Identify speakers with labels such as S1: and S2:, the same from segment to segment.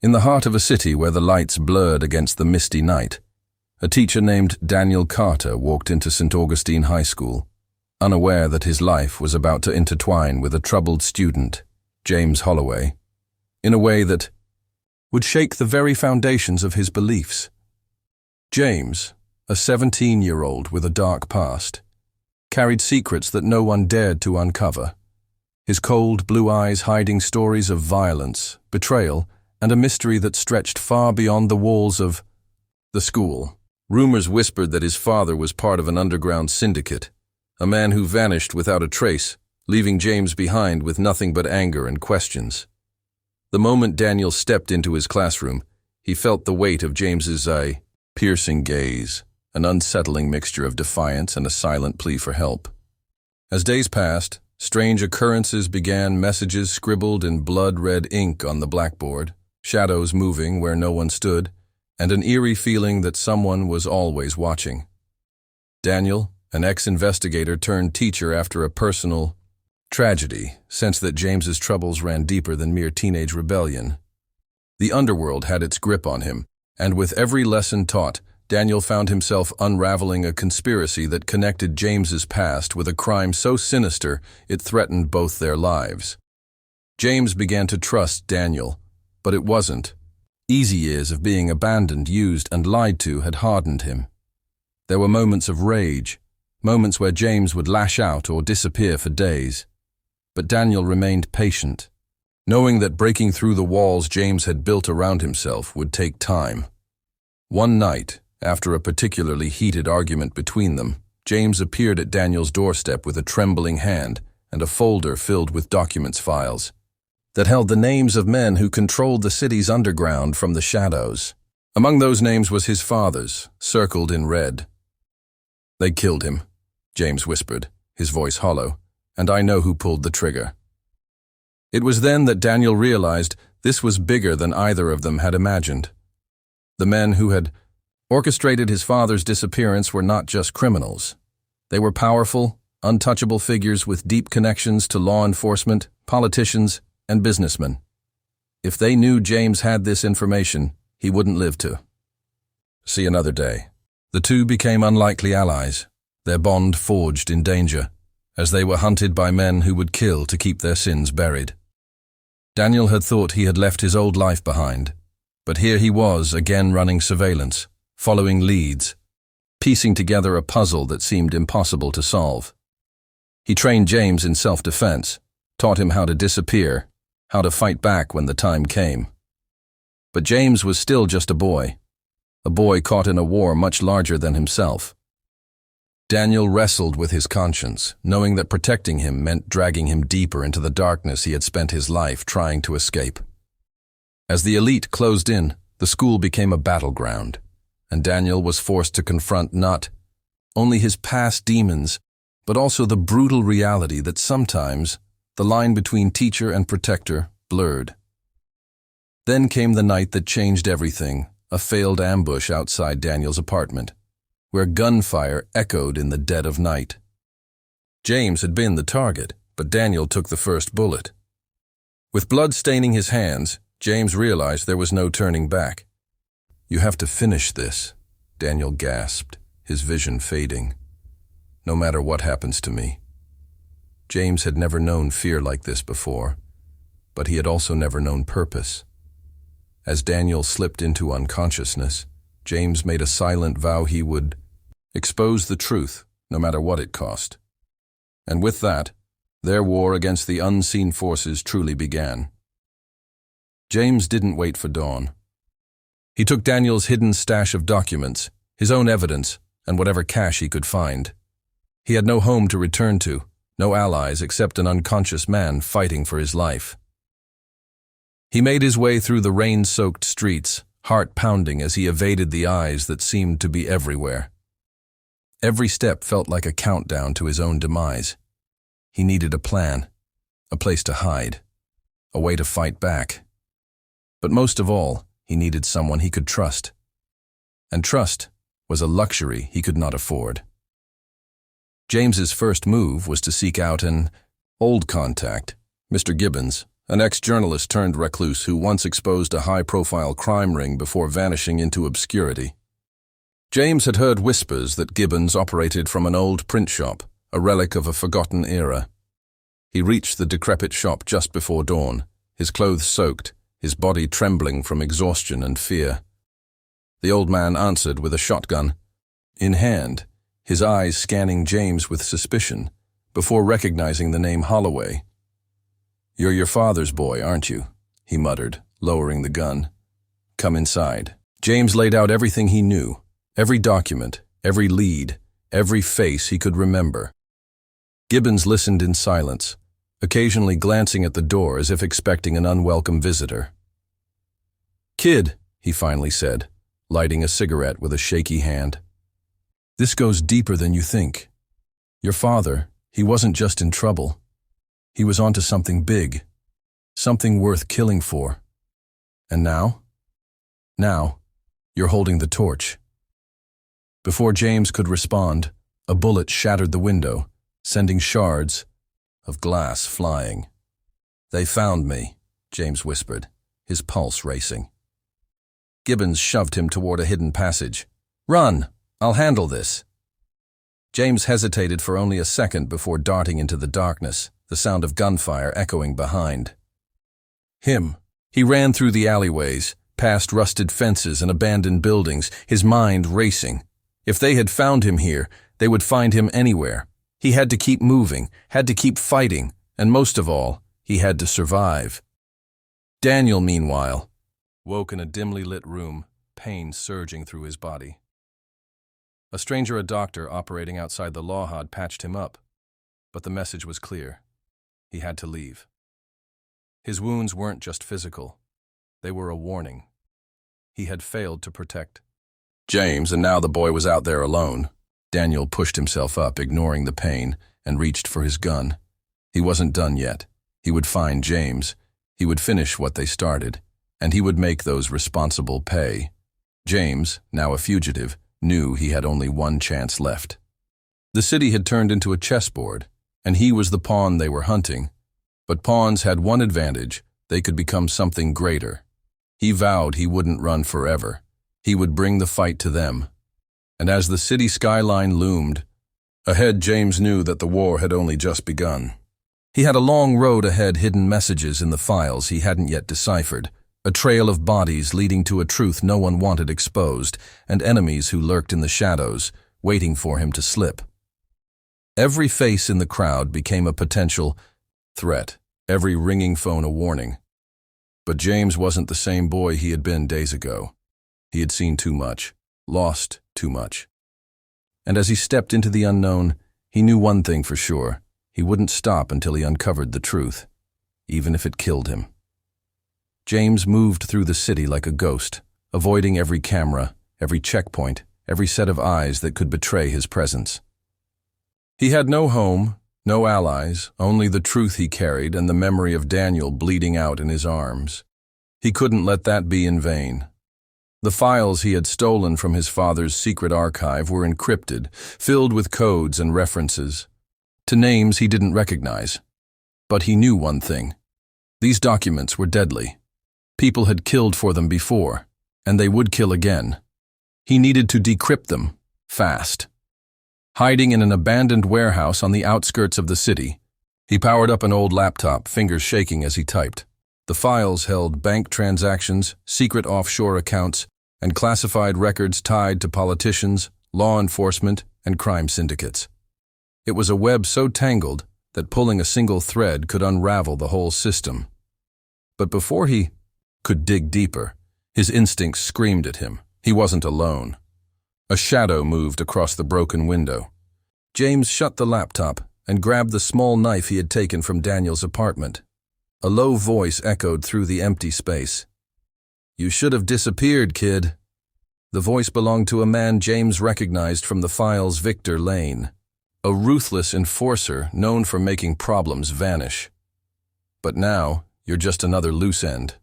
S1: In the heart of a city where the lights blurred against the misty night, a teacher named Daniel Carter walked into St. Augustine High School, unaware that his life was about to intertwine with a troubled student, James Holloway, in a way that would shake the very foundations of his beliefs. James, a 17-year-old with a dark past, carried secrets that no one dared to uncover, his cold blue eyes hiding stories of violence, betrayal, and a mystery that stretched far beyond the walls of the school. Rumors whispered that his father was part of an underground syndicate, a man who vanished without a trace, leaving James behind with nothing but anger and questions. The moment Daniel stepped into his classroom, he felt the weight of James's piercing gaze, an unsettling mixture of defiance and a silent plea for help. As days passed, strange occurrences began, messages scribbled in blood-red ink on the blackboard, shadows moving where no one stood, and an eerie feeling that someone was always watching. Daniel, an ex-investigator turned teacher after a personal tragedy, sensed that James's troubles ran deeper than mere teenage rebellion. The underworld had its grip on him, and with every lesson taught, Daniel found himself unraveling a conspiracy that connected James's past with a crime so sinister it threatened both their lives. James began to trust Daniel, but it wasn't. Easy years of being abandoned, used, and lied to had hardened him. There were moments of rage, moments where James would lash out or disappear for days. But Daniel remained patient, knowing that breaking through the walls James had built around himself would take time. One night, after a particularly heated argument between them, James appeared at Daniel's doorstep with a trembling hand and a folder filled with documents files that held the names of men who controlled the city's underground from the shadows. Among those names was his father's, circled in red. "They killed him," James whispered, his voice hollow, "and I know who pulled the trigger." It was then that Daniel realized this was bigger than either of them had imagined. The men who had orchestrated his father's disappearance were not just criminals. They were powerful, untouchable figures with deep connections to law enforcement, politicians, and businessmen. If they knew James had this information, he wouldn't live to see another day. The two became unlikely allies, their bond forged in danger, as they were hunted by men who would kill to keep their sins buried. Daniel had thought he had left his old life behind, but here he was again running surveillance, following leads, piecing together a puzzle that seemed impossible to solve. He trained James in self-defense, taught him how to disappear, how to fight back when the time came. But James was still just a boy caught in a war much larger than himself. Daniel wrestled with his conscience, knowing that protecting him meant dragging him deeper into the darkness he had spent his life trying to escape. As the elite closed in, the school became a battleground, and Daniel was forced to confront not only his past demons, but also the brutal reality that sometimes the line between teacher and protector blurred. Then came the night that changed everything, a failed ambush outside Daniel's apartment, where gunfire echoed in the dead of night. James had been the target, but Daniel took the first bullet. With blood staining his hands, James realized there was no turning back. "You have to finish this," Daniel gasped, his vision fading. "No matter what happens to me." James had never known fear like this before, but he had also never known purpose. As Daniel slipped into unconsciousness, James made a silent vow he would expose the truth, no matter what it cost. And with that, their war against the unseen forces truly began. James didn't wait for dawn. He took Daniel's hidden stash of documents, his own evidence, and whatever cash he could find. He had no home to return to, no allies except an unconscious man fighting for his life. He made his way through the rain-soaked streets, heart pounding as he evaded the eyes that seemed to be everywhere. Every step felt like a countdown to his own demise. He needed a plan, a place to hide, a way to fight back. But most of all, he needed someone he could trust. And trust was a luxury he could not afford. James's first move was to seek out an old contact, Mr. Gibbons, an ex-journalist turned recluse who once exposed a high-profile crime ring before vanishing into obscurity. James had heard whispers that Gibbons operated from an old print shop, a relic of a forgotten era. He reached the decrepit shop just before dawn, his clothes soaked, his body trembling from exhaustion and fear. The old man answered with a shotgun in hand, his eyes scanning James with suspicion, before recognizing the name Holloway. "You're your father's boy, aren't you?" he muttered, lowering the gun. "Come inside." James laid out everything he knew, every document, every lead, every face he could remember. Gibbons listened in silence, occasionally glancing at the door as if expecting an unwelcome visitor. "Kid," he finally said, lighting a cigarette with a shaky hand. "This goes deeper than you think. Your father, he wasn't just in trouble. He was onto something big, something worth killing for. And now? Now, you're holding the torch." Before James could respond, a bullet shattered the window, sending shards of glass flying. "They found me," James whispered, his pulse racing. Gibbons shoved him toward a hidden passage. "Run! I'll handle this." James hesitated for only a second before darting into the darkness, the sound of gunfire echoing behind him. He ran through the alleyways, past rusted fences and abandoned buildings, his mind racing. If they had found him here, they would find him anywhere. He had to keep moving, had to keep fighting, and most of all, he had to survive. Daniel, meanwhile, woke in a dimly lit room, pain surging through his body. A stranger, a doctor operating outside the law had patched him up, but the message was clear. He had to leave. His wounds weren't just physical. They were a warning. He had failed to protect James, and now the boy was out there alone. Daniel pushed himself up, ignoring the pain, and reached for his gun. He wasn't done yet. He would find James. He would finish what they started, and he would make those responsible pay. James, now a fugitive, knew he had only one chance left. The city had turned into a chessboard, and he was the pawn they were hunting. But pawns had one advantage: they could become something greater. He vowed he wouldn't run forever. He would bring the fight to them. And as the city skyline loomed ahead, James knew that the war had only just begun. He had a long road ahead, hidden messages in the files he hadn't yet deciphered, a trail of bodies leading to a truth no one wanted exposed, and enemies who lurked in the shadows, waiting for him to slip. Every face in the crowd became a potential threat, every ringing phone a warning. But James wasn't the same boy he had been days ago. He had seen too much, lost too much. And as he stepped into the unknown, he knew one thing for sure: he wouldn't stop until he uncovered the truth, even if it killed him. James moved through the city like a ghost, avoiding every camera, every checkpoint, every set of eyes that could betray his presence. He had no home, no allies, only the truth he carried and the memory of Daniel bleeding out in his arms. He couldn't let that be in vain. The files he had stolen from his father's secret archive were encrypted, filled with codes and references to names he didn't recognize. But he knew one thing: these documents were deadly. People had killed for them before, and they would kill again. He needed to decrypt them, fast. Hiding in an abandoned warehouse on the outskirts of the city, he powered up an old laptop, fingers shaking as he typed. The files held bank transactions, secret offshore accounts, and classified records tied to politicians, law enforcement, and crime syndicates. It was a web so tangled that pulling a single thread could unravel the whole system. But before he could dig deeper, his instincts screamed at him. He wasn't alone. A shadow moved across the broken window. James shut the laptop and grabbed the small knife he had taken from Daniel's apartment. A low voice echoed through the empty space. "You should have disappeared, kid." The voice belonged to a man James recognized from the files, Victor Lane, a ruthless enforcer known for making problems vanish. But now, you're just another loose end.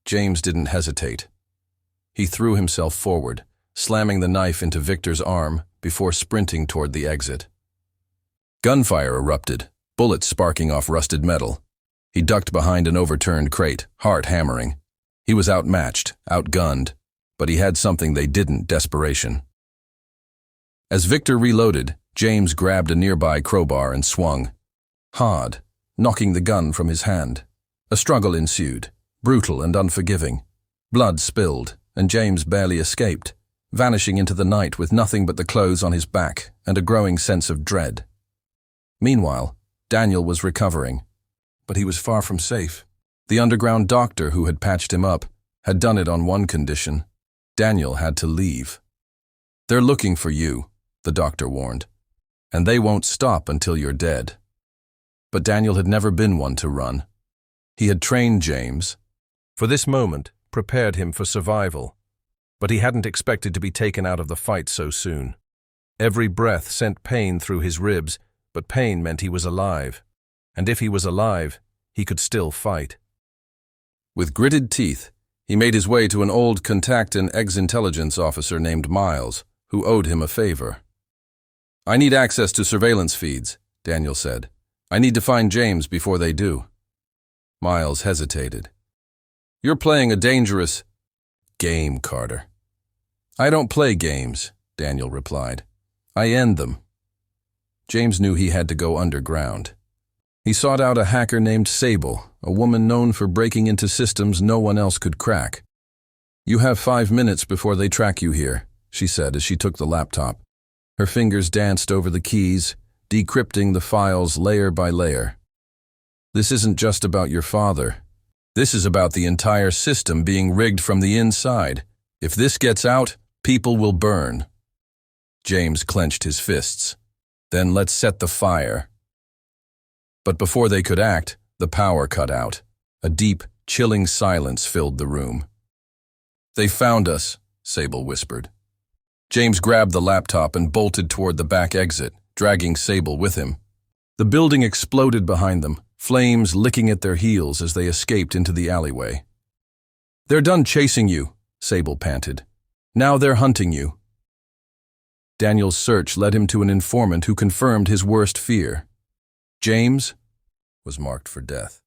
S1: James didn't hesitate. He threw himself forward, slamming the knife into Victor's arm before sprinting toward the exit. Gunfire erupted, bullets sparking off rusted metal. He ducked behind an overturned crate, heart hammering. He was outmatched, outgunned, but he had something they didn't: desperation. As Victor reloaded, James grabbed a nearby crowbar and swung. Hard, knocking the gun from his hand. A struggle ensued, brutal and unforgiving. Blood spilled, and James barely escaped, vanishing into the night with nothing but the clothes on his back and a growing sense of dread. Meanwhile, Daniel was recovering, but he was far from safe. The underground doctor who had patched him up had done it on one condition: Daniel had to leave. "They're looking for you," the doctor warned, "and they won't stop until you're dead." But Daniel had never been one to run. He had trained James for this moment, prepared him for survival, but he hadn't expected to be taken out of the fight so soon. Every breath sent pain through his ribs, but pain meant he was alive. And if he was alive, he could still fight. With gritted teeth, he made his way to an old contact and ex-intelligence officer named Miles, who owed him a favor. "I need access to surveillance feeds," Daniel said. "I need to find James before they do." Miles hesitated. "You're playing a dangerous game, Carter." "I don't play games," Daniel replied. "I end them." James knew he had to go underground. He sought out a hacker named Sable, a woman known for breaking into systems no one else could crack. "You have 5 minutes before they track you here," she said as she took the laptop. Her fingers danced over the keys, decrypting the files layer by layer. "This isn't just about your father. This is about the entire system being rigged from the inside. If this gets out, people will burn." James clenched his fists. "Then let's set the fire." But before they could act, the power cut out. A deep, chilling silence filled the room. "They found us," Sable whispered. James grabbed the laptop and bolted toward the back exit, dragging Sable with him. The building exploded behind them, flames licking at their heels as they escaped into the alleyway. "They're done chasing you," Sable panted. "Now they're hunting you." Daniel's search led him to an informant who confirmed his worst fear. James was marked for death.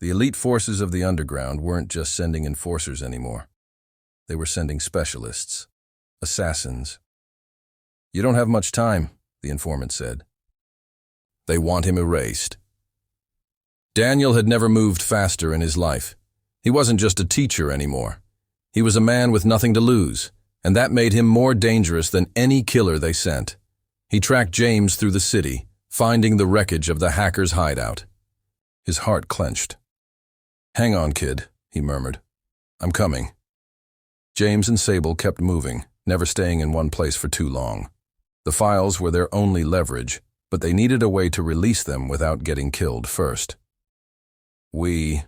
S1: The elite forces of the underground weren't just sending enforcers anymore. They were sending specialists, assassins. "You don't have much time," the informant said. "They want him erased." Daniel had never moved faster in his life. He wasn't just a teacher anymore. He was a man with nothing to lose, and that made him more dangerous than any killer they sent. He tracked James through the city, finding the wreckage of the hacker's hideout. His heart clenched. "Hang on, kid," he murmured. "I'm coming." James and Sable kept moving, never staying in one place for too long. The files were their only leverage, but they needed a way to release them without getting killed first. "We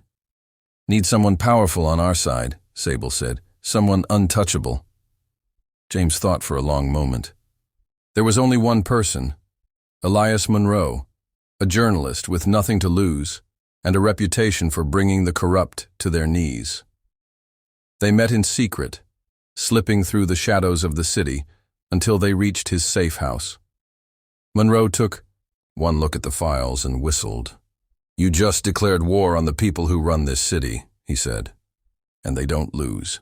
S1: need someone powerful on our side," Sable said. "Someone untouchable." James thought for a long moment. There was only one person: Elias Monroe, a journalist with nothing to lose and a reputation for bringing the corrupt to their knees. They met in secret, slipping through the shadows of the city until they reached his safe house. Monroe took one look at the files and whistled. "You just declared war on the people who run this city," he said, "and they don't lose."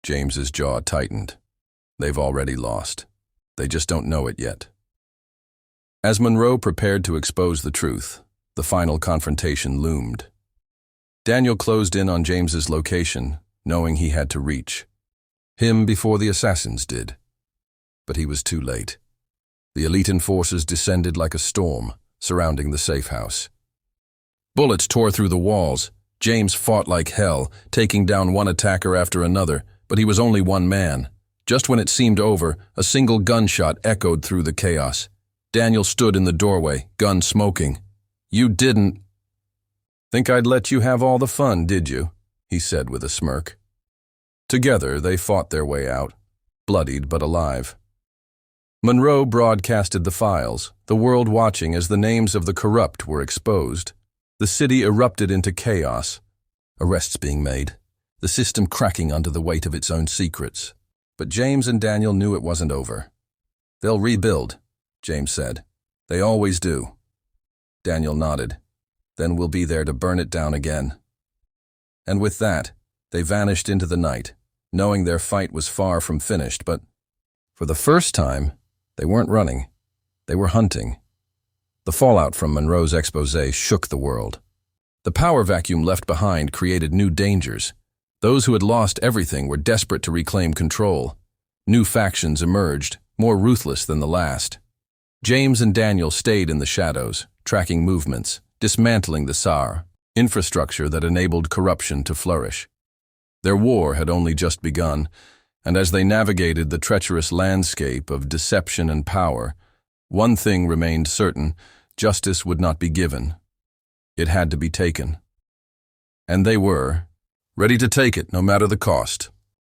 S1: James's jaw tightened. They've already lost. They just don't know it yet. As Monroe prepared to expose the truth, the final confrontation loomed. Daniel closed in on James's location, knowing he had to reach him before the assassins did. But he was too late. The elite enforcers descended like a storm, surrounding the safe house. Bullets tore through the walls. James fought like hell, taking down one attacker after another, but he was only one man. Just when it seemed over, a single gunshot echoed through the chaos. Daniel stood in the doorway, gun smoking. "You didn't think I'd let you have all the fun, did you?" he said with a smirk. Together, they fought their way out, bloodied but alive. Monroe broadcasted the files, the world watching as the names of the corrupt were exposed. The city erupted into chaos, arrests being made, the system cracking under the weight of its own secrets. But James and Daniel knew it wasn't over. "They'll rebuild," James said. "They always do." Daniel nodded. then we'll be there to burn it down again." And with that, they vanished into the night, knowing their fight was far from finished, but for the first time, they weren't running. They were hunting. The fallout from Monroe's exposé shook the world. The power vacuum left behind created new dangers. Those who had lost everything were desperate to reclaim control. New factions emerged, more ruthless than the last. James and Daniel stayed in the shadows, tracking movements, dismantling the SAR, infrastructure that enabled corruption to flourish. Their war had only just begun, and as they navigated the treacherous landscape of deception and power, one thing remained certain: justice would not be given. It had to be taken. And they were, ready to take it no matter the cost.